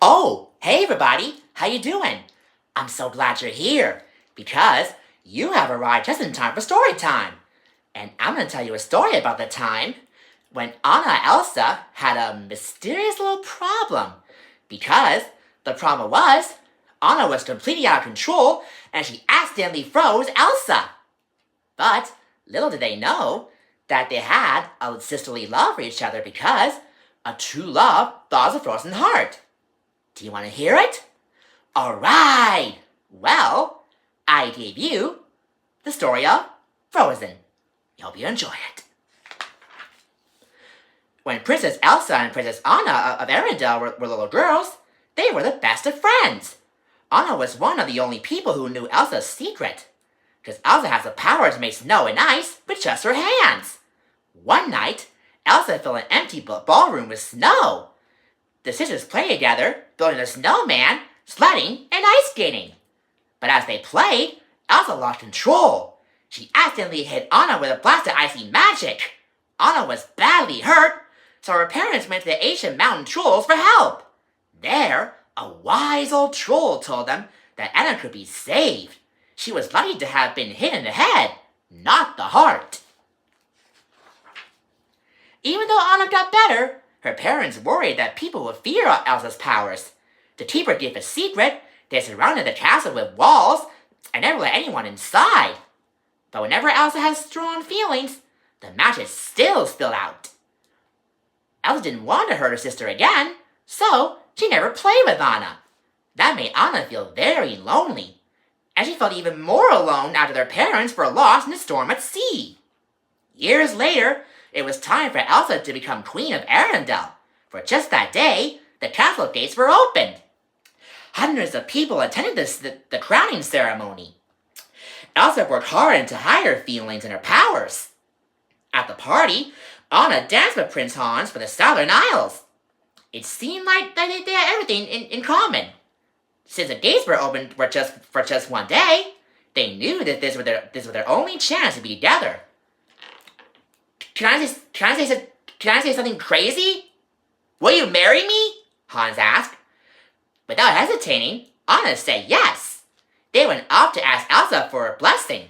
Oh, hey everybody, how you doing? I'm so glad you're here, because you have arrived just in time for story time. And I'm going to tell you a story about the time when Anna and Elsa had a mysterious little problem. Because the problem was, Anna was completely out of control and she accidentally froze Elsa. But little did they know that they had a sisterly love for each other, because a true love thaws a frozen heart. Do you want to hear it? Alright! Well, I gave you the story of Frozen. I hope you enjoy it. When Princess Elsa and Princess Anna of Arendelle were little girls, they were the best of friends. Anna was one of the only people who knew Elsa's secret, because Elsa has the power to make snow and ice with just her hands. One night, Elsa filled an empty ballroom with snow. The sisters played together, building a snowman, sledding, and ice skating. But as they played, Elsa lost control. She accidentally hit Anna with a blast of icy magic. Anna was badly hurt, so her parents went to the ancient mountain trolls for help. There, a wise old troll told them that Anna could be saved. She was lucky to have been hit in the head, not the heart. Even though Anna got better, her parents worried that people would fear Elsa's powers. To keep her gift a secret, they surrounded the castle with walls and never let anyone inside. But whenever Elsa has strong feelings, the magic still spilled out. Elsa didn't want to hurt her sister again, so she never played with Anna. That made Anna feel very lonely, and she felt even more alone after their parents were lost in a storm at sea. Years later, it was time for Elsa to become Queen of Arendelle, for just that day, the castle gates were opened. Hundreds of people attended the crowning ceremony. Elsa worked hard to hide her feelings and her powers. At the party, Anna danced with Prince Hans for the Southern Isles. It seemed like they had everything in common. Since the gates were opened for just one day, they knew that this was their only chance to be together. Can I say something crazy? Will you marry me? Hans asked. Without hesitating, Anna said yes. They went off to ask Elsa for a blessing.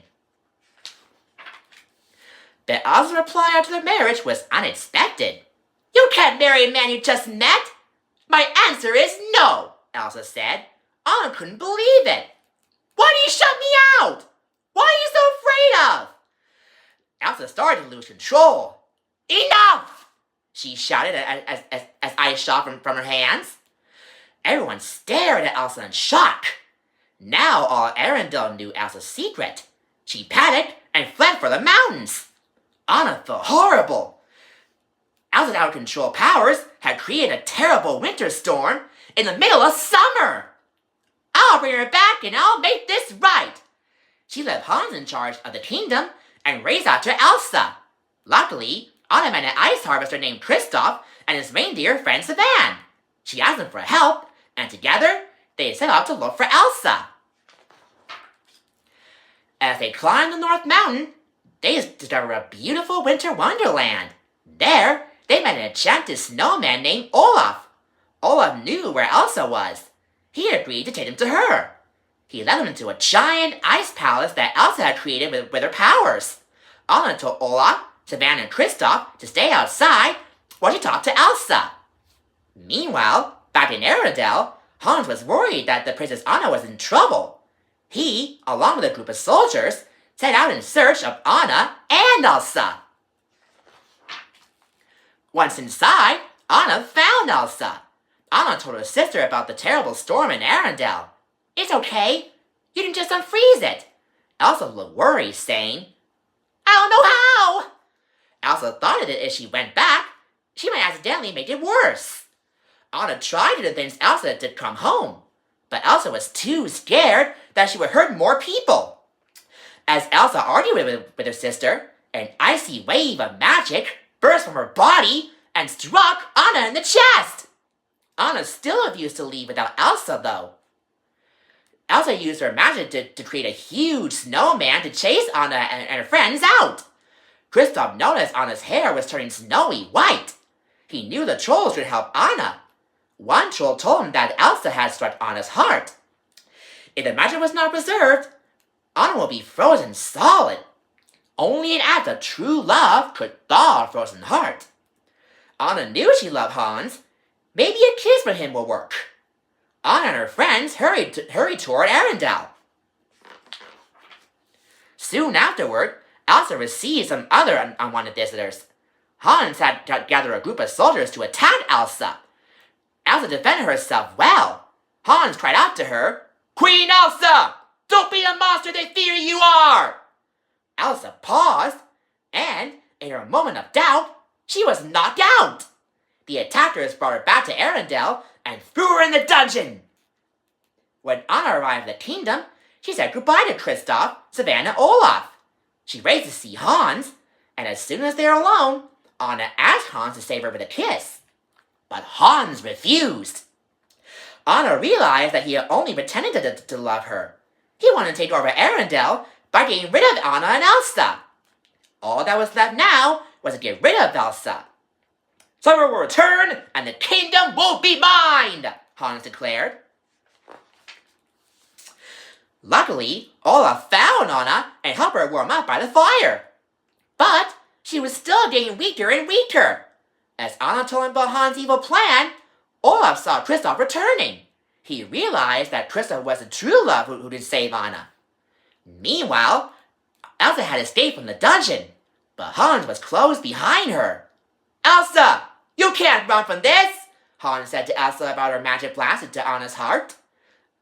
But Elsa's reply after their marriage was unexpected. You can't marry a man you just met. My answer is no, Elsa said. Anna couldn't believe it. Why do you shut me out? What are you so afraid of? Elsa started to lose control. Enough! She shouted as ice shot from her hands. Everyone stared at Elsa in shock. Now all Arendelle knew Elsa's secret. She panicked and fled for the mountains. Anna felt horrible. Elsa's out-of-control powers had created a terrible winter storm in the middle of summer. I'll bring her back and I'll make this right. She left Hans in charge of the kingdom and raced after Elsa. Luckily, Anna met an ice harvester named Kristoff and his reindeer friend Savan. She asked him for help, and together, they set out to look for Elsa. As they climbed the North Mountain, they discovered a beautiful winter wonderland. There, they met an enchanted snowman named Olaf. Olaf knew where Elsa was. He agreed to take them to her. He led them into a giant ice palace that Elsa had created with her powers. Anna told Olaf, Savan, and Kristoff to stay outside while she talked to Elsa. Meanwhile, back in Arendelle, Hans was worried that the Princess Anna was in trouble. He, along with a group of soldiers, set out in search of Anna and Elsa. Once inside, Anna found Elsa. Anna told her sister about the terrible storm in Arendelle. It's okay. You can just unfreeze it. Elsa looked worried, saying, I don't know how. Elsa thought that if she went back, she might accidentally make it worse. Anna tried to convince Elsa to come home, but Elsa was too scared that she would hurt more people. As Elsa argued with her sister, an icy wave of magic burst from her body and struck Anna in the chest. Anna still refused to leave without Elsa, though. Elsa used her magic to create a huge snowman to chase Anna and her friends out. Kristoff noticed Anna's hair was turning snowy white. He knew the trolls could help Anna. One troll told him that Elsa had struck Anna's heart. If the magic was not preserved, Anna will be frozen solid. Only an act of true love could thaw a frozen heart. Anna knew she loved Hans. Maybe a kiss from him will work. Anna and her friends hurried toward Arendelle. Soon afterward, Elsa received some other unwanted visitors. Hans had gathered a group of soldiers to attack Elsa. Elsa defended herself well. Hans cried out to her, "Queen Elsa! Don't be the monster they fear you are!" Elsa paused, and, in her moment of doubt, she was knocked out. The attackers brought her back to Arendelle and threw her in the dungeon. When Anna arrived at the kingdom, she said goodbye to Kristoff, Savannah, Olaf. She raced to see Hans, and as soon as they were alone, Anna asked Hans to save her with a kiss. But Hans refused. Anna realized that he had only pretended to love her. He wanted to take over Arendelle by getting rid of Anna and Elsa. All that was left now was to get rid of Elsa. "Summer will return, and the kingdom will be mine," Hans declared. Luckily, Olaf found Anna and helped her warm up by the fire. But she was still getting weaker and weaker. As Anna told him about Hans' evil plan, Olaf saw Kristoff returning. He realized that Kristoff was the true love who did save Anna. Meanwhile, Elsa had escaped from the dungeon, but Hans was close behind her. "Elsa, you can't run from this," Hans said to Elsa about her magic blast into Anna's heart.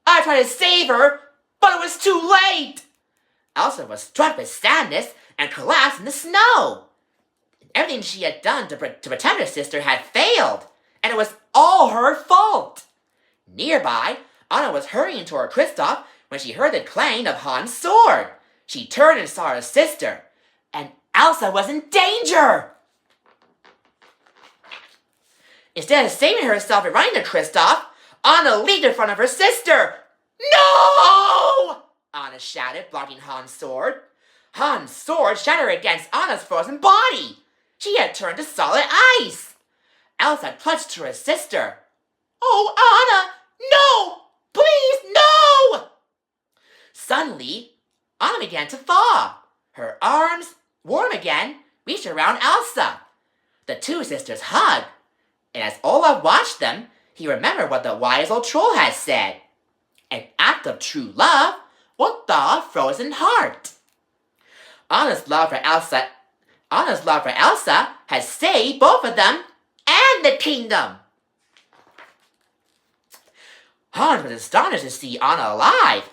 "I tried to save her, but it was too late." Elsa was struck with sadness and collapsed in the snow. Everything she had done to protect her sister had failed, and it was all her fault. Nearby, Anna was hurrying toward Kristoff when she heard the clang of Hans' sword. She turned and saw her sister, and Elsa was in danger. Instead of saving herself and running to Kristoff, Anna leaped in front of her sister. "No!" Anna shouted, blocking Hans' sword. Hans' sword shattered against Anna's frozen body. She had turned to solid ice. Elsa clutched to her sister. "Oh, Anna! No! Please, no!" Suddenly, Anna began to thaw. Her arms, warm again, reached around Elsa. The two sisters hugged, and as Olaf watched them, he remembered what the wise old troll had said. An act of true love will thaw a frozen heart. Anna's love for Elsa has saved both of them and the kingdom. Hans was astonished to see Anna alive.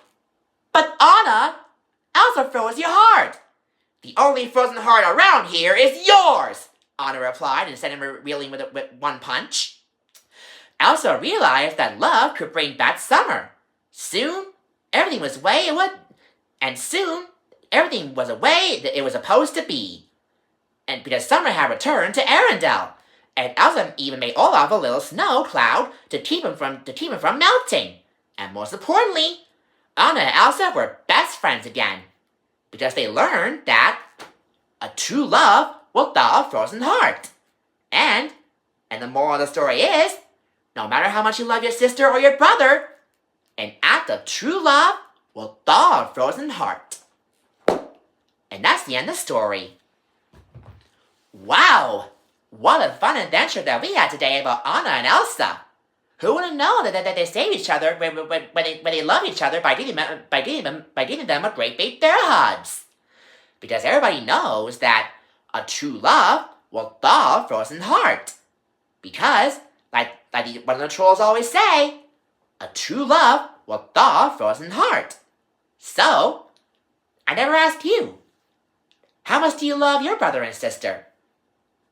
"But Anna, Elsa froze your heart." "The only frozen heart around here is yours," Anna replied instead of reeling with one punch. Elsa realized that love could bring back summer. Soon, everything was the way it was supposed to be. And because summer had returned to Arendelle, and Elsa even made Olaf a little snow cloud to keep him from melting. And most importantly, Anna and Elsa were best friends again, because they learned that a true love will thaw a frozen heart. And the moral of the story is, no matter how much you love your sister or your brother, an act of true love will thaw a frozen heart. And that's the end of the story. Wow! What a fun adventure that we had today about Anna and Elsa. Who would have known that they save each other when they love each other by giving them a great big bear hugs? Because everybody knows that a true love will thaw a frozen heart. Because, like one of the trolls always say, a true love will thaw a frozen heart. So, I never asked you, how much do you love your brother and sister?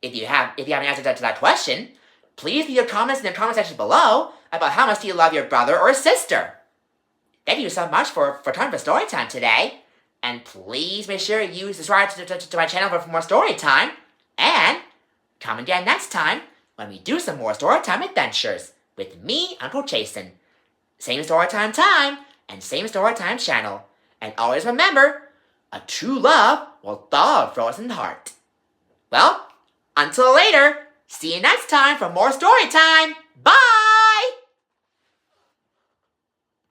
If you have an answer to that question, please leave your comments in the comment section below about how much do you love your brother or sister. Thank you so much for time for story time today. And please make sure you subscribe to my channel for more story time. And come again next time when we do some more story time adventures with me, Uncle Jason. Same story time and same story time channel. And always remember, a true love will thaw a frozen heart. Well, until later, see you next time for more story time. Bye!